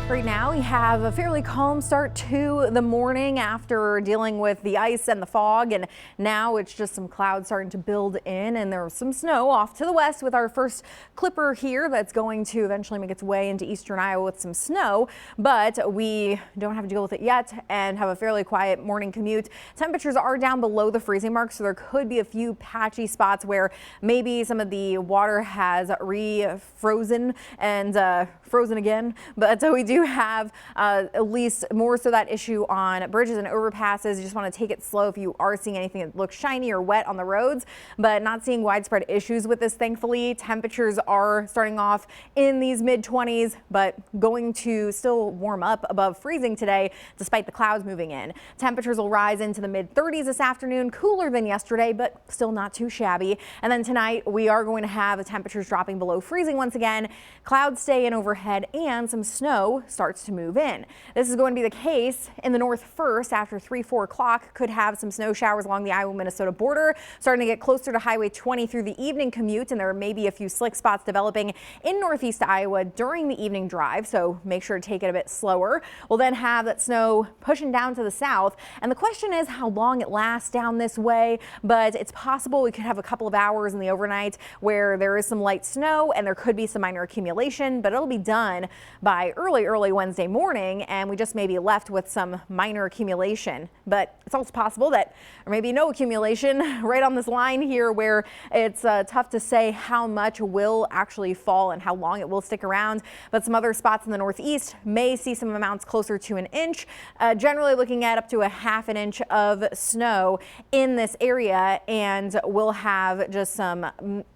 Right now, we have a fairly calm start to the morning after dealing with the ice and the fog, and now it's just some clouds starting to build in, and there's some snow off to the west with our first clipper here that's going to eventually make its way into eastern Iowa with some snow, but we don't have to deal with it yet and have a fairly quiet morning commute. Temperatures are down below the freezing mark, so there could be a few patchy spots where maybe some of the water has refrozen and frozen again, but we do have at least more so that issue on bridges and overpasses. You just want to take it slow if you are seeing anything that looks shiny or wet on the roads, but not seeing widespread issues with this, thankfully. Temperatures are starting off in these mid-20s, but going to still warm up above freezing today despite the clouds moving in. Temperatures will rise into the mid-30s this afternoon, cooler than yesterday, but still not too shabby. And then tonight we are going to have the temperatures dropping below freezing once again. Clouds stay in overhead and some snow starts to move in. This is going to be the case in the north first after 3-4 o'clock. Could have some snow showers along the Iowa-Minnesota border, starting to get closer to Highway 20 through the evening commute, and there may be a few slick spots developing in northeast Iowa during the evening drive, so make sure to take it a bit slower. We'll then have that snow pushing down to the south, and the question is how long it lasts down this way, but it's possible we could have a couple of hours in the overnight where there is some light snow and there could be some minor accumulation, but it'll be done by early Wednesday morning, and we just may be left with some minor accumulation. But it's also possible that or maybe no accumulation right on this line here where it's tough to say how much will actually fall and how long it will stick around. But some other spots in the northeast may see some amounts closer to an inch, generally looking at up to a half an inch of snow in this area, and we'll have just some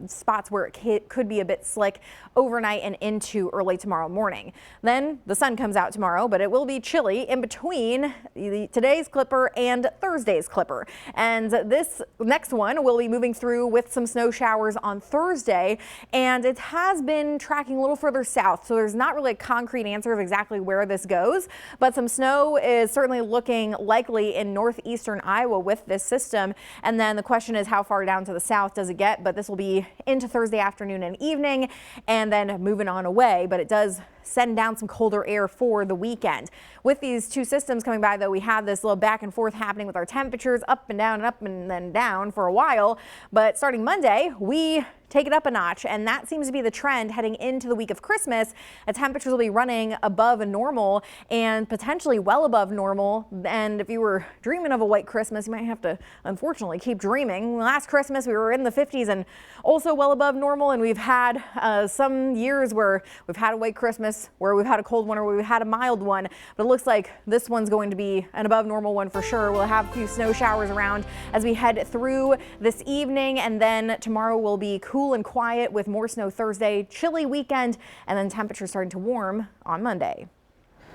spots where it could be a bit slick overnight and into early tomorrow morning. Then the sun comes out tomorrow, but it will be chilly in between today's clipper and Thursday's clipper. And this next one will be moving through with some snow showers on Thursday, and it has been tracking a little further south, so there's not really a concrete answer of exactly where this goes, but some snow is certainly looking likely in northeastern Iowa with this system. And then the question is how far down to the south does it get, but this will be into Thursday afternoon and evening and then moving on away, but it does send down some colder air for the weekend. With these two systems coming by, though, we have this little back and forth happening with our temperatures up and then down for a while. But starting Monday, we take it up a notch, and that seems to be the trend heading into the week of Christmas. The temperatures will be running above normal and potentially well above normal. And if you were dreaming of a white Christmas, you might have to unfortunately keep dreaming. Last Christmas we were in the 50s and also well above normal, and we've had some years where we've had a white Christmas, where we've had a cold one, or we've had a mild one, but it looks like this one's going to be an above normal one for sure. We'll have a few snow showers around as we head through this evening, and then tomorrow will be cool and quiet with more snow Thursday, chilly weekend, and then temperatures starting to warm on Monday.